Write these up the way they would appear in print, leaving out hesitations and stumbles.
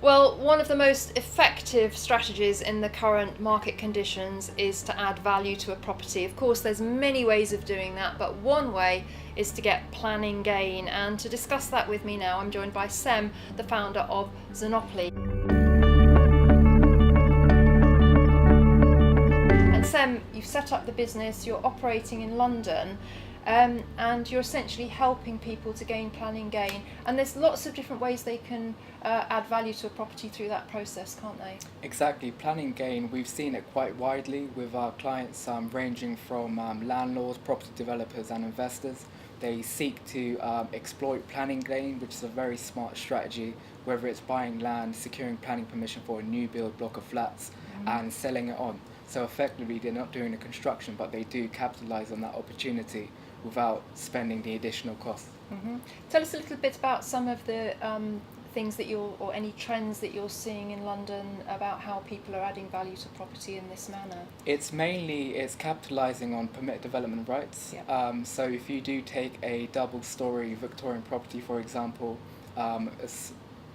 Well, one of the most effective strategies in the current market conditions is to add value to a property. Of course, there's many ways of doing that, but one way is to get planning gain. And to discuss that with me now, I'm joined by Sem, the founder of Xenopoli. And Sem, you've set up the business, you're operating in London. And you're essentially helping people to gain planning gain, and there's lots of different ways they can add value to a property through that process, can't they? Exactly, planning gain, we've seen it quite widely with our clients ranging from landlords, property developers and investors. They seek to exploit planning gain, which is a very smart strategy, whether it's buying land, securing planning permission for a new build block of flats and selling it on. So effectively they're not doing the construction, but they do capitalise on that opportunity without spending the additional cost. Tell us a little bit about some of the things that or any trends that you're seeing in London about how people are adding value to property in this manner. It's capitalising on permit development rights. Yep. So if you do take a double-storey Victorian property, for example,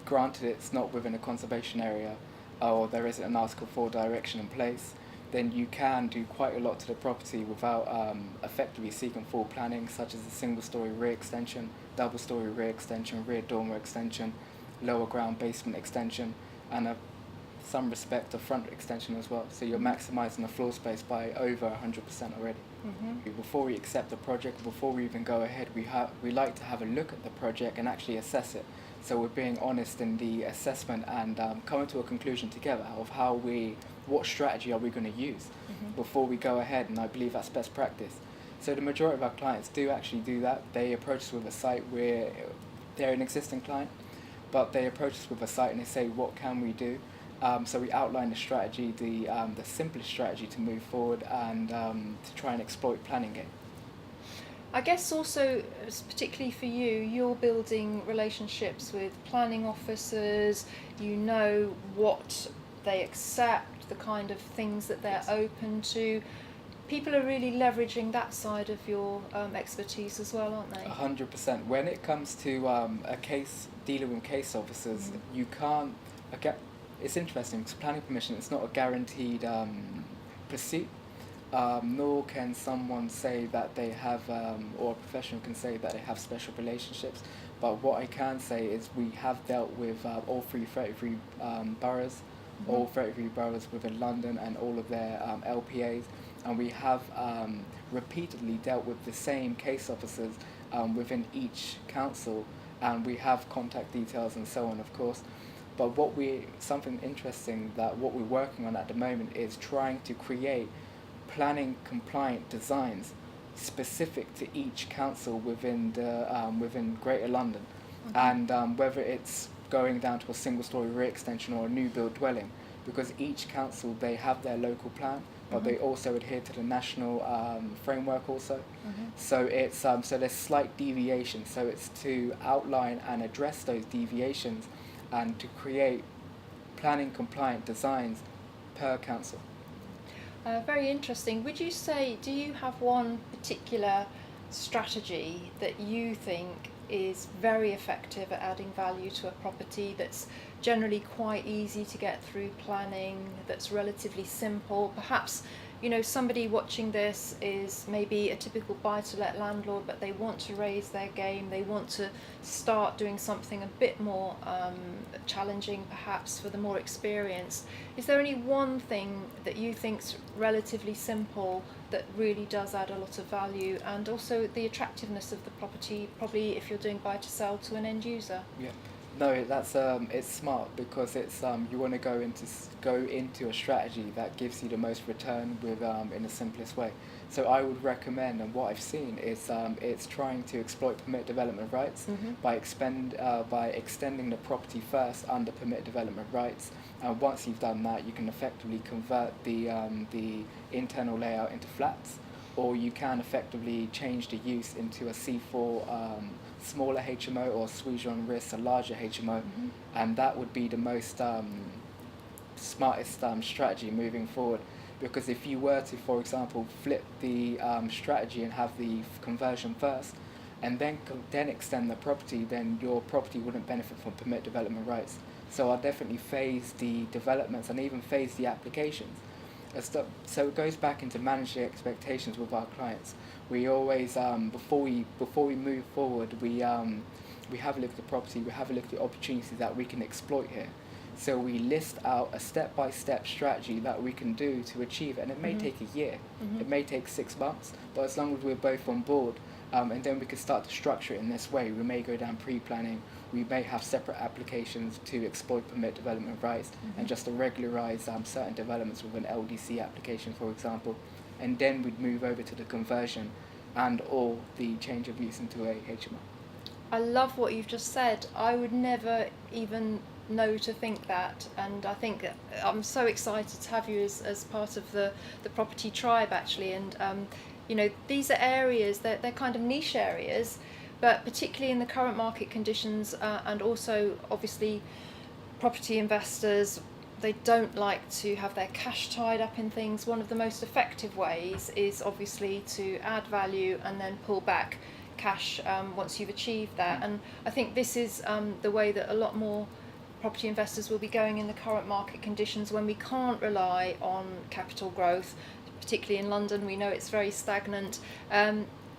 granted it's not within a conservation area or there isn't an Article 4 direction in place, then you can do quite a lot to the property without effectively seeking full planning, such as a single-storey rear extension, double-storey rear extension, rear dormer extension, lower ground basement extension, and some respect a front extension as well. So you're maximising the floor space by over 100% already. Before we accept the project, before we even go ahead, we like to have a look at the project and actually assess it. So we're being honest in the assessment and coming to a conclusion together of what strategy are we going to use before we go ahead, and I believe that's best practice. So the majority of our clients do actually do that. They approach us with a site where they're an existing client, but they approach us with a site and they say, what can we do? So we outline the strategy, the simplest strategy to move forward and to try and exploit planning gain. I guess also, particularly for you, you're building relationships with planning officers, you know what they accept, the kind of things that they're open to. People are really leveraging that side of your expertise as well, aren't they? 100%. When it comes to dealing with case officers, you can't, it's interesting because planning permission is not a guaranteed pursuit. Nor can someone say that they have, or a professional can say that they have special relationships. But what I can say is we have dealt with all 33 boroughs, all 33 boroughs within London and all of their LPAs, and we have repeatedly dealt with the same case officers within each council, and we have contact details and so on, of course. But something interesting that what we're working on at the moment is trying to create planning compliant designs specific to each council within Greater London, and whether it's going down to a single-storey rear extension or a new build dwelling, because each council, they have their local plan, but they also adhere to the national framework also. So it's so there's slight deviation. So it's to outline and address those deviations and to create planning compliant designs per council. Very interesting. Would you say, do you have one particular strategy that you think is very effective at adding value to a property, that's generally quite easy to get through planning, that's relatively simple? Perhaps, somebody watching this is maybe a typical buy-to-let landlord, but they want to raise their game, they want to start doing something a bit more challenging perhaps for the more experienced. Is there any one thing that you think's relatively simple that really does add a lot of value, and also the attractiveness of the property, probably if you're doing buy-to-sell to an end user? Yeah. No, that's it's smart because it's you want to go into a strategy that gives you the most return with in the simplest way. So I would recommend, and what I've seen is it's trying to exploit permit development rights by extending the property first under permit development rights. And once you've done that, you can effectively convert the internal layout into flats, or you can effectively change the use into a C4 smaller HMO, or sui generis a larger HMO, and that would be the most smartest strategy moving forward. Because if you were to, for example, flip the strategy and have the conversion first, and then extend the property, then your property wouldn't benefit from permit development rights. So I'll definitely phase the developments and even phase the applications. So it goes back into managing expectations with our clients. We always, before we move forward, we have a look at the property, we have a look at the opportunities that we can exploit here. So we list out a step-by-step strategy that we can do to achieve it, and it may take a year, it may take 6 months, but as long as we're both on board, and then we can start to structure it in this way. We may go down pre-planning, we may have separate applications to exploit permit development rights, and just to regularize certain developments with an LDC application, for example, and then we'd move over to the conversion and or the change of use into a HMO. I love what you've just said. I would never even know to think that, and I think I'm so excited to have you as part of the property tribe, actually. And you know, these are areas that they're kind of niche areas, but particularly in the current market conditions, and also obviously property investors, they don't like to have their cash tied up in things. One of the most effective ways is obviously to add value and then pull back cash once you've achieved that. And I think this is the way that a lot more property investors will be going in the current market conditions, when we can't rely on capital growth, particularly in London. We know it's very stagnant.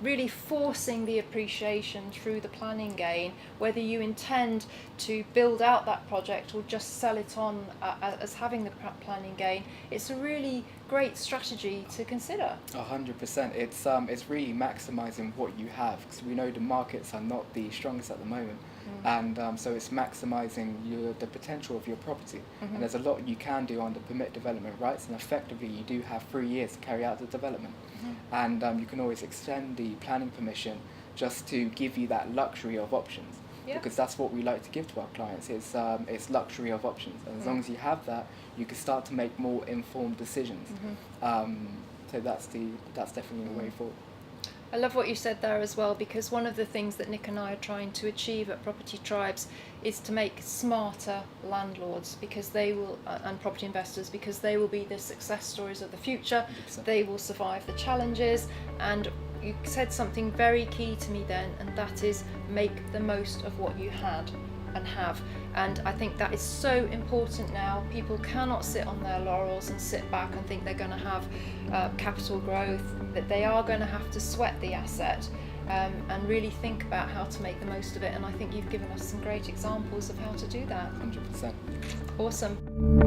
Really forcing the appreciation through the planning gain, whether you intend to build out that project or just sell it on as having the planning gain. It's a really great strategy to consider. 100%. It's really maximising what you have, because we know the markets are not the strongest at the moment, and so it's maximising the potential of your property. And there's a lot you can do on the permit development rights, and effectively you do have 3 years to carry out the development. And you can always extend the planning permission just to give you that luxury of options, because that's what we like to give to our clients. It's luxury of options, and as long as you have that, you can start to make more informed decisions. So that's definitely the way forward. I love what you said there as well, because one of the things that Nick and I are trying to achieve at Property Tribes is to make smarter landlords, because they will, and property investors, because they will be the success stories of the future. 100%. They will survive the challenges. And you said something very key to me then, and that is make the most of what you had and have. And I think that is so important now. People cannot sit on their laurels and sit back and think they're going to have capital growth, that they are going to have to sweat the asset, and really think about how to make the most of it. And I think you've given us some great examples of how to do that. 100%. Awesome.